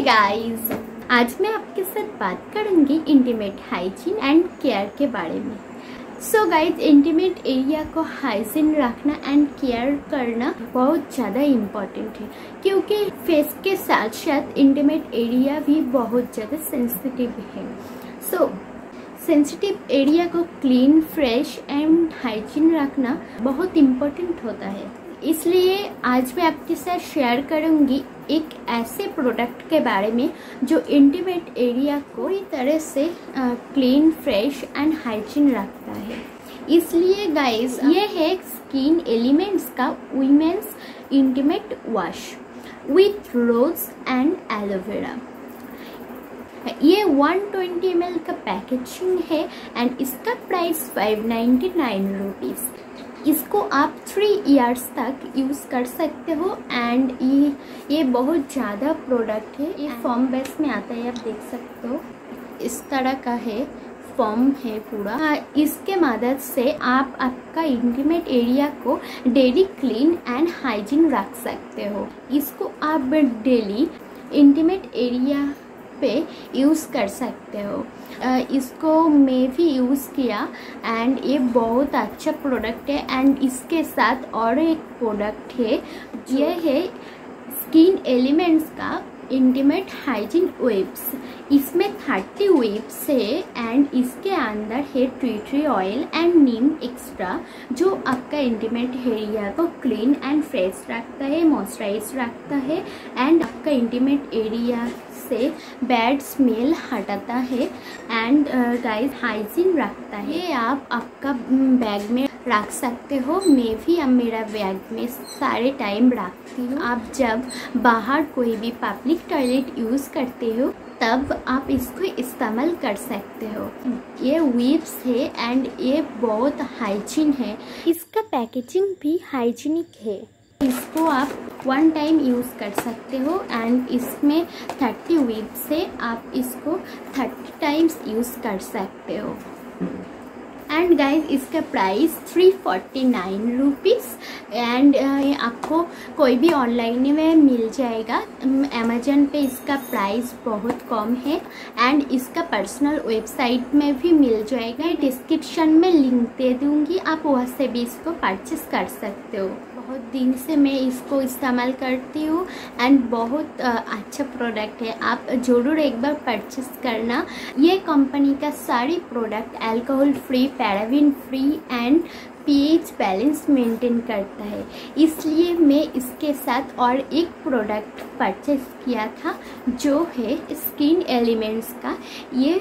Guys, आज मैं आपके साथ बात करूंगी इंटीमेट हाइजीन एंड केयर के बारे में। सो गाइस, इंटीमेट एरिया को हाइजीन रखना एंड केयर करना बहुत ज़्यादा इम्पोर्टेंट है, क्योंकि फेस के साथ साथ इंटीमेट एरिया भी बहुत ज़्यादा सेंसिटिव है। सो सेंसिटिव एरिया को क्लीन, फ्रेश एंड हाइजीन रखना बहुत इम्पोर्टेंट होता है। इसलिए आज मैं आपके साथ शेयर करूंगी एक ऐसे प्रोडक्ट के बारे में जो इंटीमेट एरिया को पूरी तरह से क्लीन, फ्रेश एंड हाइजीन रखता है। इसलिए गाइस, ये है स्किन एलिमेंट्स का women's intimate wash with rose and aloe vera. ये 120 ml का पैकेजिंग है एंड इसका प्राइस 599 रुपीज़। इसको आप 3 इयर्स तक यूज़ कर सकते हो एंड ये बहुत ज़्यादा प्रोडक्ट है। ये फॉर्म बेस में आता है, आप देख सकते हो इस तरह का है, फॉर्म है पूरा। इसके मदद से आप आपका इंटीमेट एरिया को डेली क्लीन एंड हाइजीन रख सकते हो। इसको आप डेली इंटीमेट एरिया पे यूज़ कर सकते हो। इसको मैं भी यूज़ किया एंड ये बहुत अच्छा प्रोडक्ट है। एंड इसके साथ और एक प्रोडक्ट है, ये है स्किन एलिमेंट्स का इंटीमेट हाइजीन वेब्स। इसमें 30 वेब्स है एंड इसके अंदर है T oil and Neem extra, जो आपका इंटीमेट एरिया को क्लीन एंड फ्रेश रखता है, मॉइस्चराइज रखता है एंड आपका इंटीमेट एरिया से बैड स्मेल हटाता है एंड गाइस हाइजीन रखता है। ये आप आपका बैग में रख सकते हो। मैं भी अब मेरा बैग में सारे टाइम रखती हूँ। आप जब बाहर कोई भी पब्लिक टॉयलेट यूज़ करते हो तब आप इसको इस्तेमाल कर सकते हो। ये वीप्स है एंड ये बहुत हाइजीन है। इसका पैकेजिंग भी हाइजीनिक है। इसको आप 1 टाइम यूज़ कर सकते हो एंड इसमें 30 वीप्स है, आप इसको 30 टाइम्स यूज़ कर सकते हो। एंड गाइस, इसका प्राइस 349 रुपीज़ एंड आपको कोई भी ऑनलाइन में मिल जाएगा। अमेजन पे इसका प्राइस बहुत कम है एंड इसका पर्सनल वेबसाइट में भी मिल जाएगा। डिस्क्रिप्शन में लिंक दे दूँगी, आप वहाँ से भी इसको परचेस कर सकते हो। बहुत दिन से मैं इसको इस्तेमाल करती हूँ एंड बहुत अच्छा प्रोडक्ट है, आप ज़रूर एक बार परचेस करना। ये कंपनी का सारी product alcohol free, paraben free and pH balance maintain करता है। इसलिए मैं इसके साथ और एक प्रोडक्ट परचेस किया था, जो है स्किन एलिमेंट्स का ये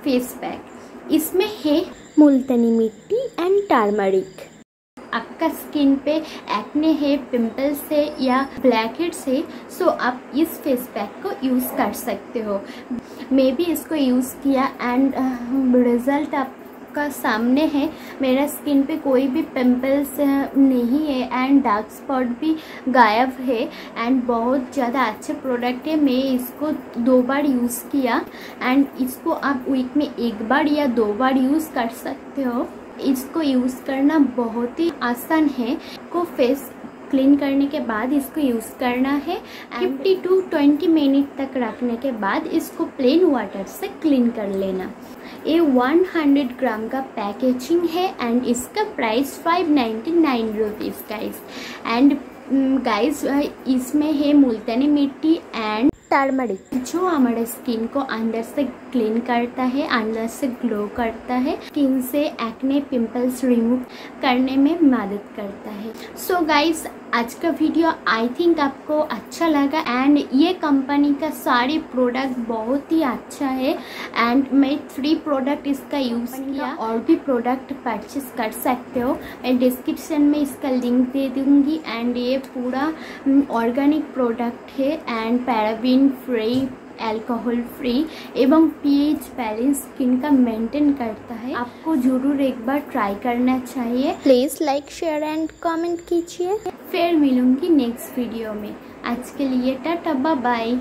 फेस पैक। इसमें है मुल्तानी मिट्टी एंड टर्मरिक। आपका स्किन पे एक्ने है, पिंपल्स है या ब्लैकहेड्स है, सो आप इस फेस पैक को यूज़ कर सकते हो। मैं भी इसको यूज़ किया एंड रिज़ल्ट आपका सामने है। मेरा स्किन पे कोई भी पिंपल्स नहीं है एंड डार्क स्पॉट भी गायब है एंड बहुत ज़्यादा अच्छा प्रोडक्ट है। मैं इसको 2 बार यूज़ किया एंड इसको आप वीक में 1 बार या 2 बार यूज़ कर सकते हो। इसको यूज़ करना बहुत ही आसान है। को फेस क्लीन करने के बाद इसको यूज़ करना है। 50 to 20 मिनट तक रखने के बाद इसको प्लेन वाटर से क्लीन कर लेना। ये 100 ग्राम का पैकेजिंग है एंड इसका price 599 rupees guys. And guys, इसमें है मुल्तानी मिट्टी एंड टर्मरिक, जो हमारे स्किन को अंदर से क्लीन करता है, अंदर से ग्लो करता है, स्किन से एक्ने, पिंपल्स रिमूव करने में मदद करता है। सो गाइस, आज का वीडियो आई थिंक आपको अच्छा लगा एंड ये कंपनी का सारी प्रोडक्ट बहुत ही अच्छा है एंड मैं 3 प्रोडक्ट इसका यूज़ किया। और भी प्रोडक्ट परचेस कर सकते हो, मैं डिस्क्रिप्शन में इसका लिंक दे दूँगी। एंड ये पूरा ऑर्गेनिक प्रोडक्ट है and paraben free, alcohol free एवं पीएच बैलेंस स्किन का मेंटेन करता है। आपको जरूर एक बार ट्राई करना चाहिए। Please like, share and comment कीजिए। फिर मिलूंगी नेक्स्ट वीडियो में। आज के लिए टाटा, बाय बाय।